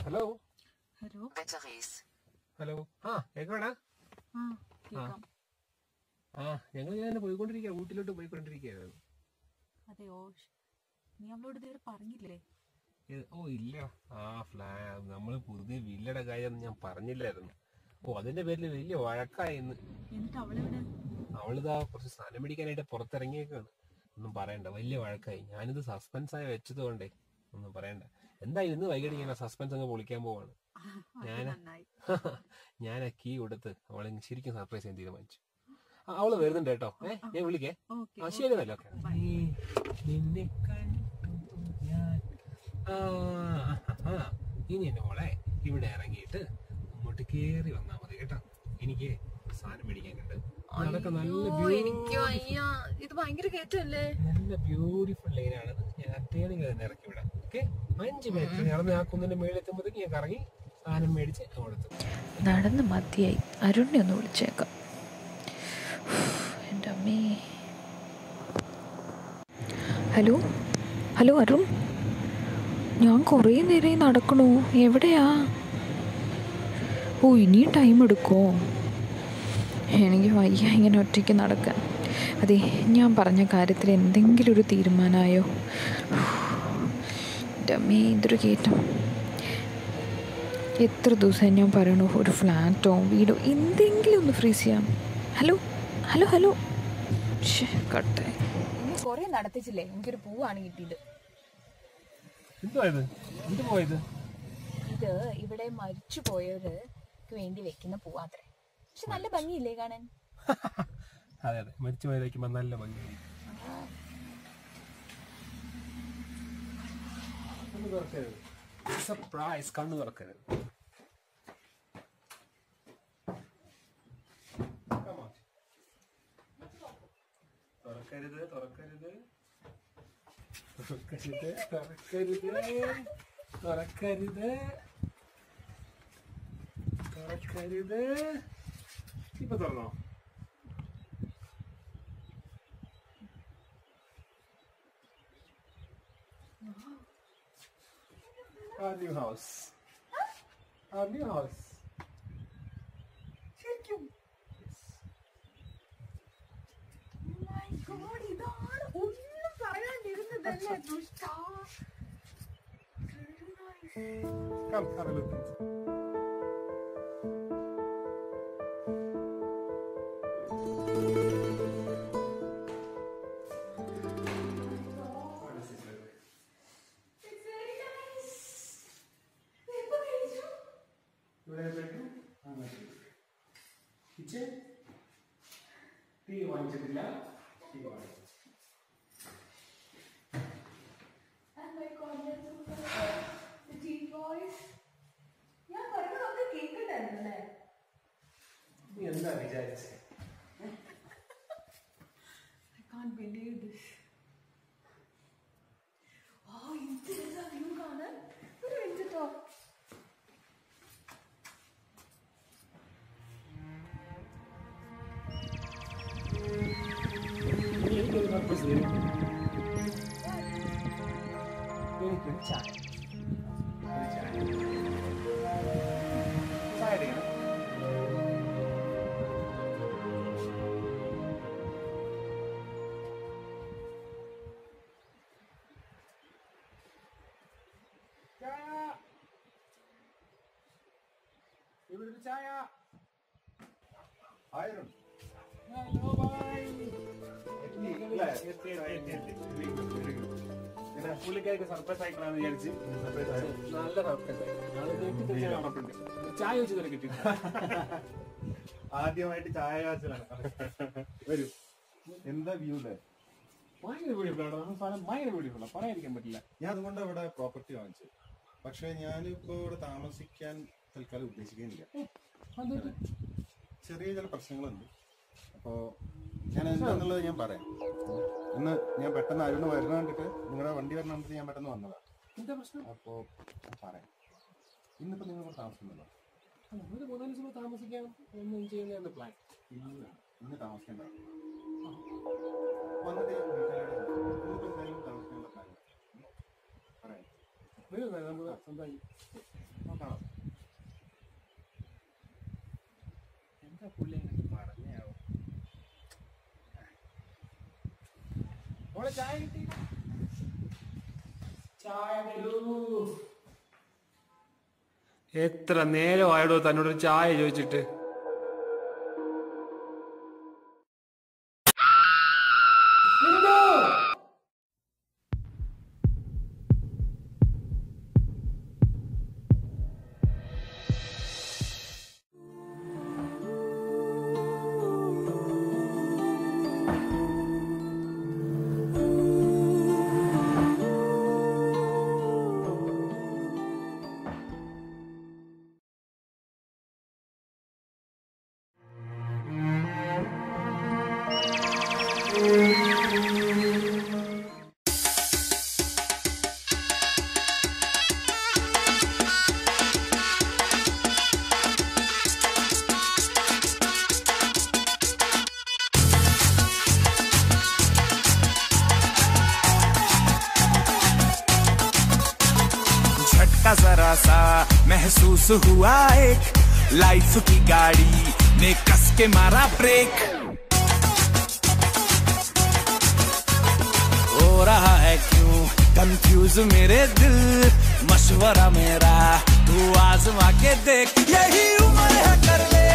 Hello hello hello കേക്കോടാ. കേക്കാം. ഞങ്ങൾ ഞാൻ പോയിക്കൊണ്ടിരിക്കുക, വീട്ടിലോട്ട് പോയിക്കൊണ്ടിരിക്കുകയായിരുന്നു. അതെയോ, നീ അവളോട് ഇതുവരെ പറഞ്ഞില്ലേ? ഇല്ല. നമ്മള് പുതിയ വില്ലയുടെ കാര്യം ഞാൻ പറഞ്ഞില്ലായിരുന്നു. അതിന്റെ പേരിൽ വലിയ വഴക്കായിന്ന്. എന്നിട്ട് അവളെവിടെ? അവളിതാ കുറച്ച് സാധനം മേടിക്കാനായിട്ട് പുറത്തിറങ്ങിയേക്കാണ്. ഒന്നും പറയണ്ട, വലിയ വഴക്കായി. ഞാനിത് സസ്പെൻസ് ആയി വെച്ചത് കൊണ്ടേ ഒന്നും പറയണ്ട. എന്തായാലും ഇന്ന് വൈകിട്ട് ഞാൻ സസ്പെൻസ് അങ്ങ് പൊളിക്കാൻ പോവാണ്. ഞാൻ ആ കീ കൊടുത്ത് അവളെ ശരിക്കും സർപ്രൈസ് ചെയ്യാൻ തീരുമാനിച്ചു. അവള് വരുന്നുണ്ട് കേട്ടോ. ഞാൻ വിളിക്കേ. ശരി നല്ല. നിന്നെ കണ്ടു ഞാൻ. ഇനി എന്നെ മോളെ ഇവിടെ ഇറങ്ങിയിട്ട് അങ്ങോട്ട് കേറി വന്നാ മതി കേട്ടോ. എനിക്ക് സാധനം മേടിക്കാനുണ്ട്. അതൊക്കെ ഇത് ഭയങ്കര കേറ്റല്ലേ. നല്ല ബ്യൂട്ടിഫുൾ ലൈനാണ്. ഞാൻ അറ്റേണിൽ തന്നെ ഇറക്കി വിടാം. ഓക്കെ, 5 മിനിറ്റ് നടന്ന് ആ കുന്നിന്റെ മേളിൽ എത്തുമ്പോഴത്തേക്ക് ഞാൻ കറങ്ങി സാധനം മേടിച്ച് അങ്ങോട്ട് നടന്ന് മതിയായി. അരുണിനെ ഒന്ന് വിളിച്ചേക്കാം. എൻ്റെ അമ്മേ. ഹലോ ഹലോ അരുൺ, ഞാൻ കുറേ നേരമായി നടക്കണു. എവിടെയാ? ഇനിയും ടൈം എടുക്കുമോ? എനിക്ക് വയ്യ ഇങ്ങനെ ഒറ്റയ്ക്ക് നടക്കാൻ. അതെ, ഞാൻ പറഞ്ഞ കാര്യത്തിൽ എന്തെങ്കിലും ഒരു തീരുമാനമായോ? എൻ്റെ അമ്മേ, ഇതൊരു കയറ്റം. എത്ര ദിവസമായി ഞാൻ പറയണു, ഒരു ഫ്ലാറ്റോ വീടോ എന്തെങ്കിലും ഒന്ന് ഫ്രീസ് ചെയ്യാം. ഹലോ ഹലോ ഹലോ, കട്ടെ. കൊറേ നടത്തിച്ചില്ലേ, എനിക്കൊരു പൂവാണ് കിട്ടിയത്. ഇത് ഇവിടെ മരിച്ചു പോയവർക്ക് വേണ്ടി വെക്കുന്ന പൂവാത്രേ. പക്ഷെ നല്ല ഭംഗിയില്ലേ കാണാൻ? അതെ അതെ, മരിച്ചു പോയതായിരിക്കുമ്പോ നല്ല ഭംഗി. സർപ്രൈസ്, കണ്ണു തുറക്കരുത്. തുറക്കരുത് തുറക്കരുത് തുറക്കരുത് തുറക്കരുത് തുറക്കരുത് തുറക്കരുത്. ഇപ്പൊ തുറന്നോ? Our new house. Our new house. ശരിക്കും? Yes. My God, ഇതാണ് ഒന്നും പറയാണ്ടിരുന്നതല്ലേ ദുഷ്ട. Come, have a look. Kitchen tea വാങ്ങിച്ചിട്ടില്ല. ടീ വാങ്ങി. നീ എന്താ വിചാരിച്ചേ? I can't believe this. ഇതെന്താ വ്യൂ കാണാൻ? ഒരു മിനിറ്റ്. എനിക്കൊരു ചായ. ചായ അടിക്കണം. ചായ. ഇവിടെ ഒരു ചായ. ആയിരം ഹലോ ബൈ. പുള്ളിക്കാർക്ക് സർപ്രൈസ് ആയിക്കണമെന്ന് വിചാരിച്ച് നല്ല സർപ്രൈസ് ആയി. ചായ വെച്ച് തന്നെ കിട്ടി. ആദ്യമായിട്ട് ചായ കാച്ചലാണ്. വരൂ. എന്താ വ്യൂ? ഭയങ്കര ബ്യൂട്ടിഫുള്ളാണ് സ്ഥലം. ഭയങ്കര ബ്യൂട്ടിഫുള്ളാണ്, പറയാതിരിക്കാൻ പറ്റില്ല. ഞാൻ അതുകൊണ്ട് ഇവിടെ പ്രോപ്പർട്ടി വാങ്ങിച്ചു. പക്ഷെ ഞാനിപ്പോ ഇവിടെ താമസിക്കാൻ തൽക്കാലം ഉദ്ദേശിക്കുന്നില്ല. ചെറിയ ചില പ്രശ്നങ്ങളുണ്ട്. അപ്പോ ഞാൻ എന്താന്നുള്ളത് ഞാൻ പറയാം. ഇന്ന് ഞാൻ പെട്ടെന്ന് അരുണ് വരുന്ന കണ്ടിട്ട്, നിങ്ങളുടെ വണ്ടി വരുന്ന കണ്ടിട്ട് ഞാൻ പെട്ടെന്ന് വന്നതാണ്. എന്താ പ്രശ്നം? അപ്പോ പറയാം. ഇന്നിപ്പോ നിങ്ങൾ താമസിക്കുന്നുണ്ടോ? നമ്മളൊരു 4 ദിവസം താമസിക്കാൻ ഒന്നും ചെയ്യുന്ന പ്ലാൻ ഇല്ല, ഇന്ന് താമസിക്കണ്ട. വന്നിട്ട് ഞാൻ ഇന്നിപ്പോ എന്തായാലും താമസിക്കാനുള്ള പ്ലാൻ പറയാം. നമുക്ക് സ്വന്തമായി നോക്കാം. എന്താ പുള്ളി പറഞ്ഞാവോ? ചായ കിട്ടി, ചായ എത്ര നേരമായിടോ തന്നോട് ചായ ചോദിച്ചിട്ട്. झटका जरा सा महसूस हुआ, एक लाइफ की गाड़ी ने कस के मारा ब्रेक। हो रहा है क्यों कंफ्यूज मेरे दिल, मशवरा मेरा तू आजमा के देख, यही उम्र है कर ले